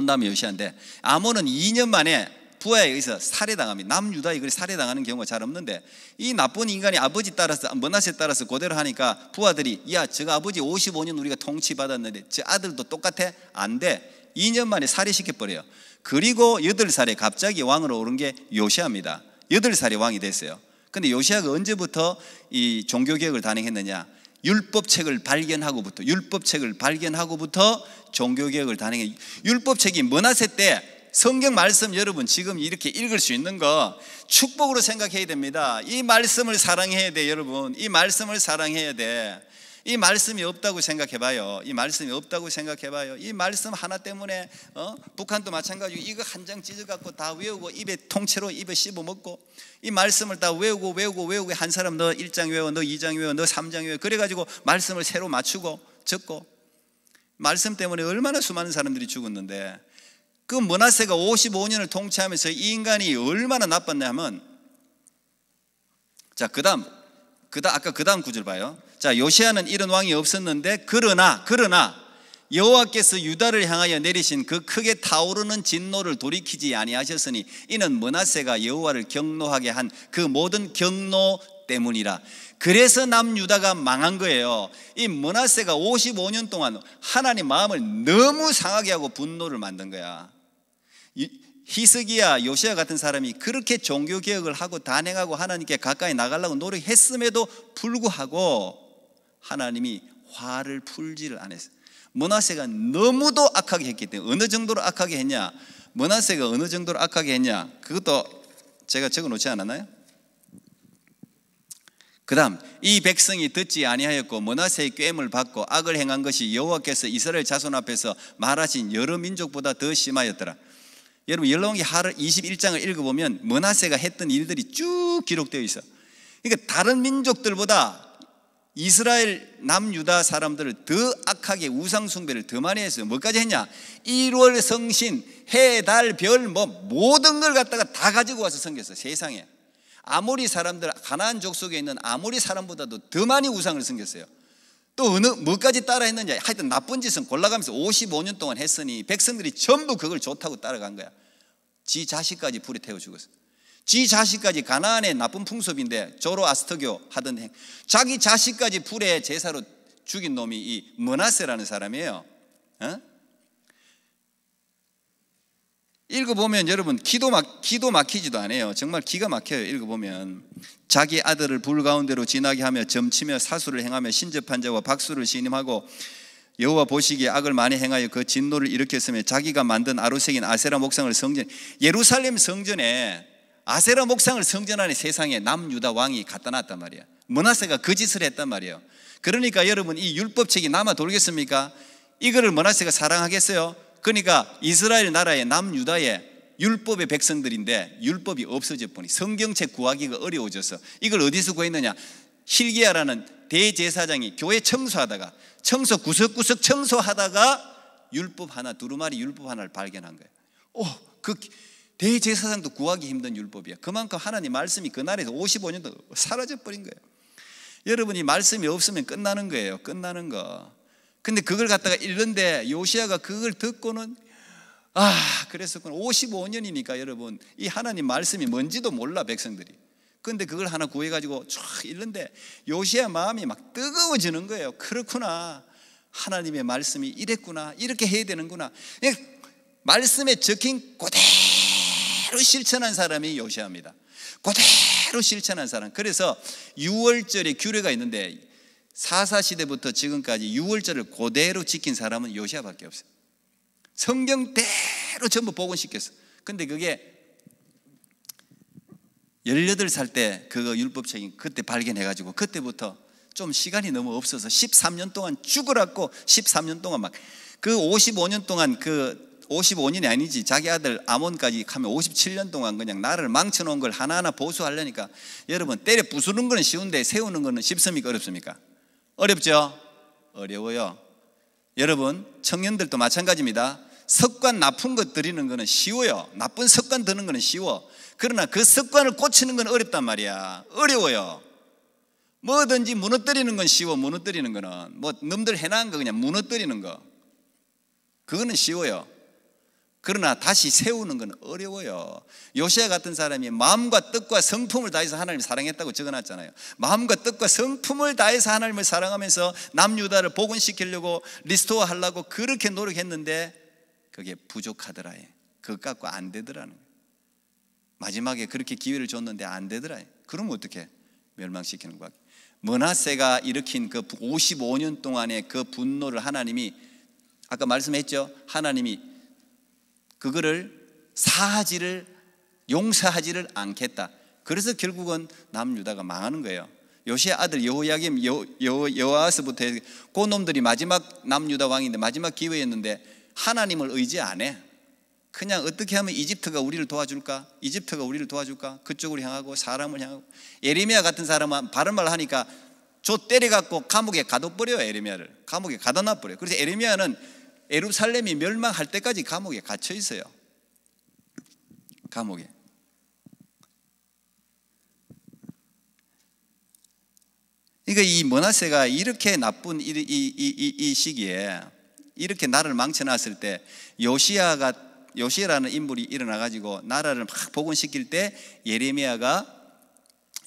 다음에 요시야인데 아몬은 2년 만에 부하에 의해서 살해당합니다. 남유다에 그렇게 살해당하는 경우가 잘 없는데 이 나쁜 인간이 아버지 따라서 므낫세 따라서 그대로 하니까 부하들이 저거 아버지 55년 우리가 통치받았는데 저 아들도 똑같아? 안 돼. 2년 만에 살해시켜버려요. 그리고 8살에 갑자기 왕으로 오른 게 요시야입니다. 8살에 왕이 됐어요. 근데 요시야가 언제부터 이 종교개혁을 단행했느냐? 율법책을 발견하고부터 종교개혁을 단행해. 율법책이 므낫세 때 성경 말씀 여러분 지금 이렇게 읽을 수 있는 거 축복으로 생각해야 됩니다. 이 말씀을 사랑해야 돼 여러분. 이 말씀을 사랑해야 돼. 이 말씀이 없다고 생각해봐요. 이 말씀 하나 때문에 북한도 마찬가지고 이거 한 장 찢어갖고 다 외우고 통째로 입에 씹어먹고 이 말씀을 다 외우고 한 사람 너 1장 외워, 너 2장 외워, 너 3장 외워 그래가지고 말씀을 새로 맞추고 적고 말씀 때문에 얼마나 수많은 사람들이 죽었는데 그 므낫세가 55년을 통치하면서 이 인간이 얼마나 나빴냐면 자, 그 다음 구절 봐요. 자, 요시야는 이런 왕이 없었는데 그러나 여호와께서 유다를 향하여 내리신 그 크게 타오르는 진노를 돌이키지 아니하셨으니 이는 므낫세가 여호와를 경노하게 한 그 모든 경노 때문이라. 그래서 남유다가 망한 거예요. 이 므낫세가 55년 동안 하나님 마음을 너무 상하게 하고 분노를 만든 거야. 히스기야, 요시야 같은 사람이 그렇게 종교개혁을 하고 단행하고 하나님께 가까이 나가려고 노력했음에도 불구하고 하나님이 화를 풀지를 않았어요. 므낫세가 너무도 악하게 했기 때문에. 어느 정도로 악하게 했냐? 므낫세가 어느 정도로 악하게 했냐? 그것도 제가 적어놓지 않았나요? 그 다음 이 백성이 듣지 아니하였고 므낫세의 꾀임을 받고 악을 행한 것이 여호와께서 이스라엘 자손 앞에서 말하신 여러 민족보다 더 심하였더라. 여러분 열왕기 21장을 읽어보면 므낫세가 했던 일들이 쭉 기록되어 있어. 그러니까 다른 민족들보다 이스라엘 남유다 사람들을 더 악하게 우상 숭배를 더 많이 했어요. 뭐까지 했냐? 1월 성신, 해, 달, 별 모든 걸 갖다가 다 가지고 와서 섬겼어요. 세상에. 아모리 사람들, 가나안 족속에 있는 아모리 사람보다도 더 많이 우상을 섬겼어요. 또 뭐까지 따라 했느냐? 하여튼 나쁜 짓은 골라가면서 55년 동안 했으니 백성들이 전부 그걸 좋다고 따라간 거야. 지 자식까지 불에 태워 죽었어. 지 자식까지 가나안의 나쁜 풍습인데 조로아스터교 하던 행, 자기 자식까지 불에 제사로 죽인 놈이 이 므낫세라는 사람이에요. 읽어보면 여러분 기도 막히지도 않아요. 정말 기가 막혀요. 읽어보면 자기 아들을 불 가운데로 지나게 하며 점치며 사수를 행하며 신접한 자와 박수를 신임하고 여호와 보시기에 악을 많이 행하여 그 진노를 일으켰으며 자기가 만든 아루색인 아세라 목상을 예루살렘 성전에 아세라 목상을 성전 안에 세상에 남유다 왕이 갖다 놨단 말이야. 므낫세가 그 짓을 했단 말이에요. 그러니까 여러분 이 율법책이 남아 돌겠습니까? 이거를 므낫세가 사랑하겠어요? 그러니까 이스라엘 나라의 남유다의 율법의 백성들인데 율법이 없어져 보니 성경책 구하기가 어려워져서 이걸 어디서 구했느냐? hil기야라는 대제사장이 교회 청소하다가 구석구석 청소하다가 두루마리 율법 하나를 발견한 거예요. 그 대제사장도 구하기 힘든 율법이야. 그만큼 하나님 말씀이 그 나라에서 55년도 사라져버린 거예요. 여러분이 말씀이 없으면 끝나는 거예요. 끝나는 거. 근데 그걸 갖다가 읽는데 요시야가 그걸 듣고는 그랬었구나. 55년이니까 여러분 이 하나님 말씀이 뭔지도 몰라 백성들이. 근데 그걸 하나 구해가지고 쫙 읽는데 요시야 마음이 막 뜨거워지는 거예요. 그렇구나. 하나님의 말씀이 이랬구나, 이렇게 해야 되는구나. 말씀에 적힌 그대로 실천한 사람이 요시아입니다. 그대로 실천한 사람. 그래서 유월절의 규례가 있는데 사사시대부터 지금까지 유월절을 그대로 지킨 사람은 요시아밖에 없어요. 성경대로 전부 복원시켰어. 근데 그게 18살 때 그거 율법책이 그때 발견해가지고 그때부터 좀 시간이 너무 없어서 13년 동안 죽으라고 13년 동안 막 그 55년 동안 55년이 아니지 자기 아들 아몬까지 하면 57년 동안 그냥 나라를 망쳐놓은 걸 하나하나 보수하려니까 여러분 때려 부수는 거는 쉬운데 세우는 거는 쉽습니까? 어렵습니까? 어렵죠? 어려워요. 여러분 청년들도 마찬가지입니다. 습관 나쁜 것 들이는 거는 쉬워요. 나쁜 습관 드는 거는 쉬워. 그러나 그 습관을 고치는 건 어렵단 말이야. 어려워요. 뭐든지 무너뜨리는 건 쉬워. 무너뜨리는 거는 뭐 놈들 해놓은 거 그냥 무너뜨리는 거 그거는 쉬워요. 그러나 다시 세우는 건 어려워요. 요시아 같은 사람이 마음과 뜻과 성품을 다해서 하나님을 사랑했다고 적어놨잖아요. 마음과 뜻과 성품을 다해서 하나님을 사랑하면서 남유다를 복원시키려고 리스토어 하려고 그렇게 노력했는데 그게 부족하더라. 그것 갖고 안 되더라는 거예요. 마지막에 그렇게 기회를 줬는데 안 되더라. 그러면 어떻게 멸망시키는 거야? 므낫세가 일으킨 그 55년 동안의 그 분노를 하나님이 아까 말씀했죠. 하나님이 그거를 사하지를 용서하지를 않겠다. 그래서 결국은 남유다가 망하는 거예요. 요시아 아들 여호야김 여호아스부터 그 놈들이 마지막 남유다 왕인데 마지막 기회였는데 하나님을 의지 안 해. 그냥 어떻게 하면 이집트가 우리를 도와줄까? 이집트가 우리를 도와줄까? 그쪽으로 향하고 사람을 향하고. 예레미야 같은 사람은 바른 말 하니까 저 때려갖고 감옥에 가둬버려요. 예레미야를 감옥에 가둬놔버려요. 그래서 예레미야는 예루살렘이 멸망할 때까지 감옥에 갇혀 있어요. 감옥에. 그러니까 이 므낫세가 이렇게 나쁜 이 시기에 이렇게 나라를 망쳐놨을 때 요시아라는 인물이 일어나가지고 나라를 막 복원시킬 때 예레미야가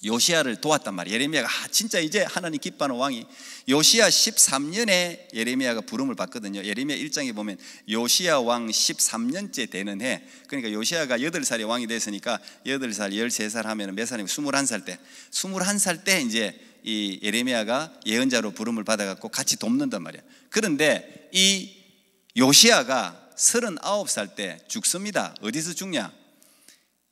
요시아를 도왔단 말이에요. 예레미야가 진짜 이제 하나님 기뻐하는 왕이 요시아 13년에 예레미야가 부름을 받거든요. 예레미야 1장에 보면 요시아 왕 13년째 되는 해. 그러니까 요시아가 8살에 왕이 됐으니까 8살, 13살 하면 몇 살이면 21살 때 21살 때 이제 이 예레미야가 예언자로 부름을 받아갖고 같이 돕는단 말이야. 그런데 이 요시아가 39살 때 죽습니다. 어디서 죽냐?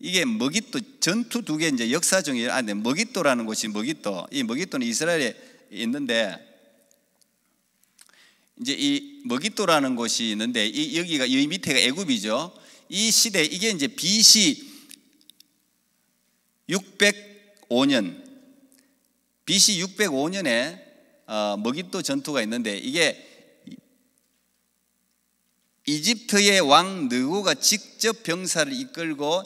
이게 머깃도 전투 2개 이제 역사적인 머깃도라는 곳이 머깃도. 이 머깃도는 이스라엘에 있는데 이제 이 머깃도라는 곳이 있는데 여기가 이 밑에가 애굽이죠. 이 시대 이게 이제 BC 605년 BC 605년에 머깃도 전투가 있는데 이게 이집트의 왕 느고가 직접 병사를 이끌고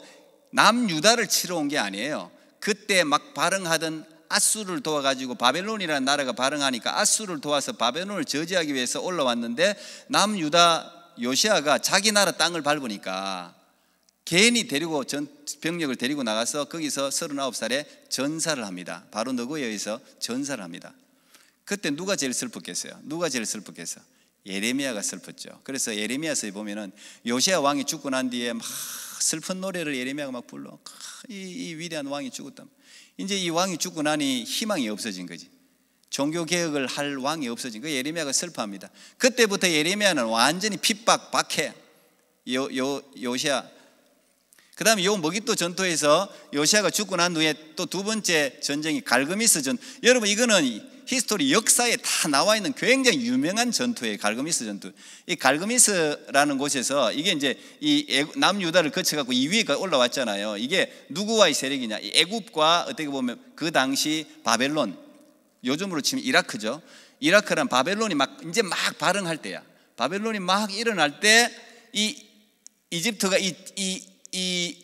남유다를 치러 온 게 아니에요. 그때 막 발흥하던 아수르를 도와가지고 바벨론이라는 나라가 발흥하니까 아수르를 도와서 바벨론을 저지하기 위해서 올라왔는데 남유다 요시아가 자기 나라 땅을 밟으니까 괜히 병력을 데리고 나가서 거기서 39살에 전사를 합니다. 바로 느고에 의해서 전사를 합니다. 그때 누가 제일 슬펐겠어요? 누가 제일 슬펐겠어? 예레미야가 슬펐죠. 그래서 예레미야서에 보면은 요시아 왕이 죽고 난 뒤에 막 슬픈 노래를 예레미야가 막 불러. 이 위대한 왕이 죽었다. 이제 이 왕이 죽고 나니 희망이 없어진 거지. 종교 개혁을 할 왕이 없어진 거. 예레미야가 슬퍼합니다. 그때부터 예레미야는 완전히 핍박, 박해. 요시아. 그 다음에 요 머깃도 전투에서 요시아가 죽고 난 후에 또 2번째 전쟁이 갈그미스 전. 여러분 이거는 히스토리 역사에 다 나와 있는 굉장히 유명한 전투예요. 갈그미스 전투. 이 갈그미스라는 곳에서 이게 이제 이 남유다를 거쳐갖고 이 위에 올라왔잖아요. 이게 누구와의 세력이냐? 이 애굽과 어떻게 보면 그 당시 바벨론, 요즘으로 치면 이라크죠. 이라크란 바벨론이 이제 막 발흥할 때야. 바벨론이 막 일어날 때 이 이집트가 이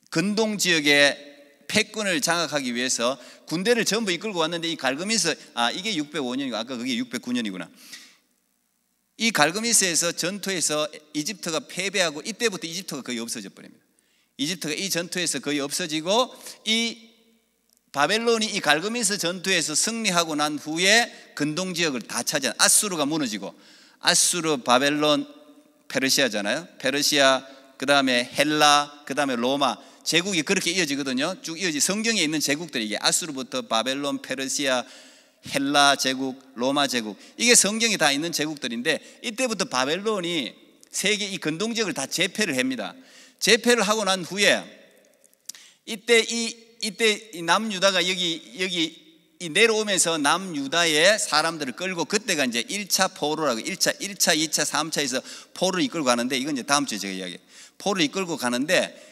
근동 지역에 패권을 장악하기 위해서 군대를 전부 이끌고 왔는데 이 갈그미스 이게 605년이고 아까 그게 609년이구나. 이 갈그미스에서 전투에서 이집트가 패배하고 이때부터 이집트가 거의 없어져 버립니다. 이집트가 이 전투에서 거의 없어지고 이 바벨론이 이 갈그미스 전투에서 승리하고 난 후에 근동 지역을 다 차지한, 아수르가 무너지고, 아수르, 바벨론, 페르시아잖아요. 페르시아, 그 다음에 헬라, 그 다음에 로마, 제국이 그렇게 이어지거든요. 쭉 이어지, 성경에 있는 제국들이 이게 아수르부터 바벨론, 페르시아, 헬라 제국, 로마 제국, 이게 성경에 다 있는 제국들인데, 이때부터 바벨론이 세계 이 근동 지역을 다 제패를 합니다. 제패를 하고 난 후에 이때 이 남유다가 여기 내려오면서 남유다의 사람들을 끌고, 그때가 이제 1차 포로라고, 1차, 2차, 3차에서 포로를 이끌고 가는데, 이건 이제 다음 주에 제가 이야기해요. 포로를 이끌고 가는데,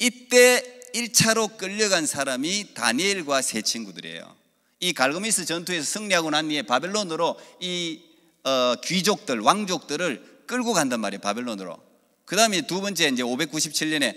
이때 1차로 끌려간 사람이 다니엘과 세 친구들이에요. 이 갈그미스 전투에서 승리하고 난 뒤에 바벨론으로 이 귀족들, 왕족들을 끌고 간단 말이에요. 바벨론으로. 그 다음에 두 번째 이제 597년에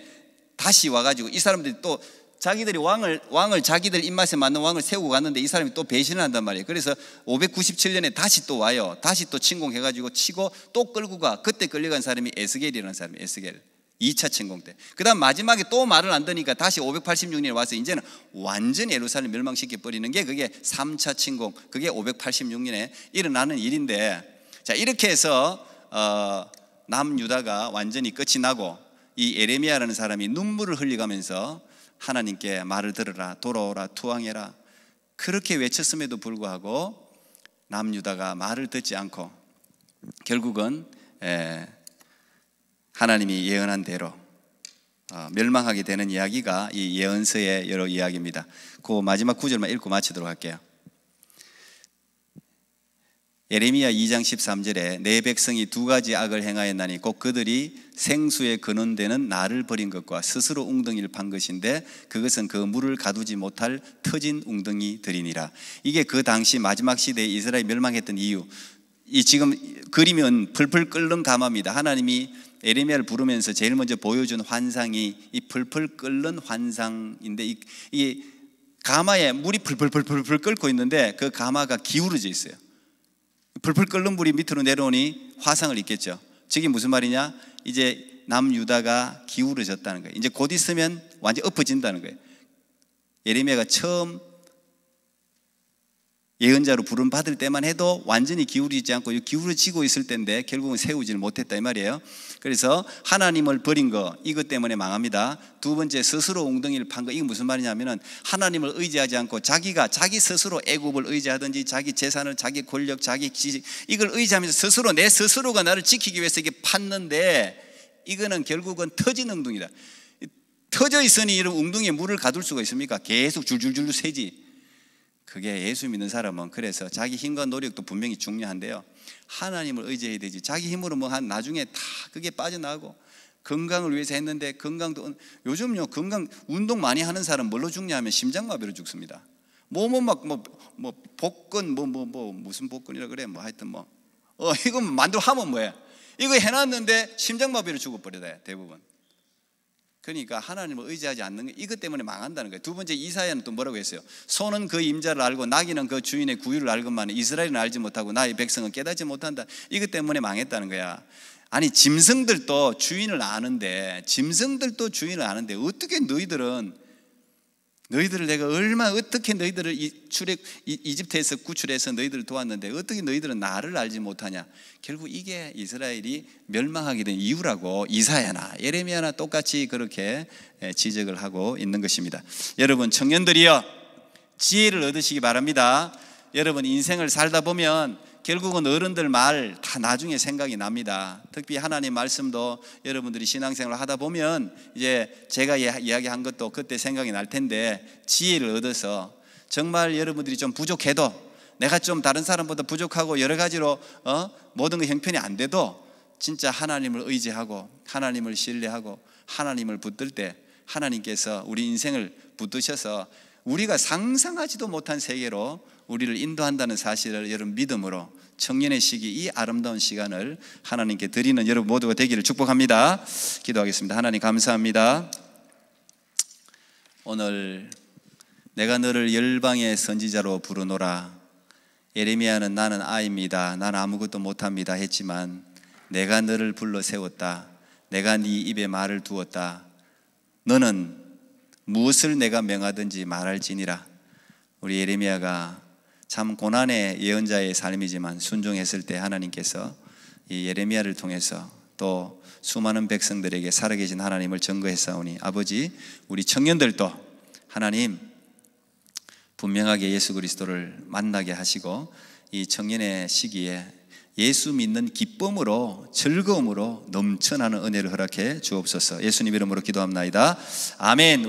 다시 와가지고, 이 사람들이 또 자기들이 왕을 자기들 입맛에 맞는 왕을 세우고 갔는데, 이 사람이 또 배신을 한단 말이에요. 그래서 597년에 다시 또 와요. 다시 또 침공해가지고 치고 또 끌고 가. 그때 끌려간 사람이 에스겔이라는 사람이에요. 에스겔. 2차 침공 때. 그 다음 마지막에 또 말을 안 듣니까 다시 586년에 와서 이제는 완전히 예루살렘 멸망시켜 버리는 게, 그게 3차 침공, 그게 586년에 일어나는 일인데, 자, 이렇게 해서 남유다가 완전히 끝이 나고, 이 에레미야라는 사람이 눈물을 흘리가면서 하나님께 말을 들으라, 돌아오라, 투항해라, 그렇게 외쳤음에도 불구하고 남유다가 말을 듣지 않고 결국은 하나님이 예언한 대로 멸망하게 되는 이야기가 이 예언서의 여러 이야기입니다. 그 마지막 구절만 읽고 마치도록 할게요. 예레미야 2장 13절에 내 백성이 두 가지 악을 행하였나니 곧 그들이 생수에 근원되는 나를 버린 것과 스스로 웅덩이를 판 것인데 그것은 그 물을 가두지 못할 터진 웅덩이들이니라. 이게 그 당시 마지막 시대에 이스라엘이 멸망했던 이유. 이 지금 그림은 풀풀 끓는 가마입니다. 하나님이 예레미야를 부르면서 제일 먼저 보여준 환상이 이 풀풀 끓는 환상인데, 이 가마에 물이 풀풀 끓고 있는데 그 가마가 기울어져 있어요. 풀풀 끓는 물이 밑으로 내려오니 화상을 입겠죠. 저게 무슨 말이냐? 이제 남유다가 기울어졌다는 거예요. 이제 곧 있으면 완전히 엎어진다는 거예요. 예레미야가 처음 예언자로 부름 받을 때만 해도 완전히 기울이지 않고 기울어지고 있을 때인데 결국은 세우지를 못했다 이 말이에요. 그래서 하나님을 버린 거, 이것 때문에 망합니다. 두 번째, 스스로 웅덩이를 판 거. 이게 무슨 말이냐면은 하나님을 의지하지 않고 자기 스스로 애굽을 의지하든지 자기 재산을, 자기 권력, 자기 지식, 이걸 의지하면서 스스로, 내 스스로가 나를 지키기 위해서 이게 팠는데, 이거는 결국은 터진 웅덩이다. 터져 있으니 이런 웅덩이에 물을 가둘 수가 있습니까? 계속 줄줄줄 새지. 그게 예수 믿는 사람은 그래서 자기 힘과 노력도 분명히 중요한데요, 하나님을 의지해야 되지. 자기 힘으로 뭐 한 나중에 다 그게 빠져나가고, 건강을 위해서 했는데 건강도, 요즘요 건강 운동 많이 하는 사람 뭘로 죽냐면 심장마비로 죽습니다. 복근 무슨 복근이라 그래, 뭐 하여튼 이거 만들어 하면 뭐해, 이거 해놨는데 심장마비로 죽어버려요 대부분. 그러니까 하나님을 의지하지 않는 게 이것 때문에 망한다는 거예요. 두 번째, 이사야는 또 뭐라고 했어요? 소는 그 임자를 알고 나귀는 그 주인의 구유를 알건만 이스라엘은 알지 못하고 나의 백성은 깨닫지 못한다. 이것 때문에 망했다는 거야. 아니, 짐승들도 주인을 아는데 어떻게 너희들을 내가 얼마나 어떻게 너희들을 이집트에서 구출해서 너희들을 도왔는데 어떻게 너희들은 나를 알지 못하냐. 결국 이게 이스라엘이 멸망하게 된 이유라고 이사야나 예레미야나 똑같이 그렇게 지적을 하고 있는 것입니다. 여러분 청년들이여, 지혜를 얻으시기 바랍니다. 여러분 인생을 살다 보면 결국은 어른들 말 다 나중에 생각이 납니다. 특히 하나님 말씀도 여러분들이 신앙생활을 하다 보면 이제 제가 이야기한 것도 그때 생각이 날 텐데, 지혜를 얻어서 정말 여러분들이 좀 부족해도, 내가 좀 다른 사람보다 부족하고 여러 가지로 모든 거 형편이 안 돼도 진짜 하나님을 의지하고 하나님을 신뢰하고 하나님을 붙들 때 하나님께서 우리 인생을 붙드셔서 우리가 상상하지도 못한 세계로 우리를 인도한다는 사실을 여러분 믿음으로 청년의 시기, 이 아름다운 시간을 하나님께 드리는 여러분 모두가 되기를 축복합니다. 기도하겠습니다. 하나님 감사합니다. 오늘 내가 너를 열방의 선지자로 부르노라. 예레미야는 나는 아이입니다, 나는 아무것도 못합니다 했지만 내가 너를 불러 세웠다. 내가 네 입에 말을 두었다. 너는 무엇을 내가 명하든지 말할지니라. 우리 예레미야가 참 고난의 예언자의 삶이지만 순종했을 때 하나님께서 이 예레미야를 통해서 또 수많은 백성들에게 살아계신 하나님을 증거했사오니 아버지, 우리 청년들도 하나님 분명하게 예수 그리스도를 만나게 하시고 이 청년의 시기에 예수 믿는 기쁨으로 즐거움으로 넘쳐나는 은혜를 허락해 주옵소서. 예수님 이름으로 기도합나이다. 아멘.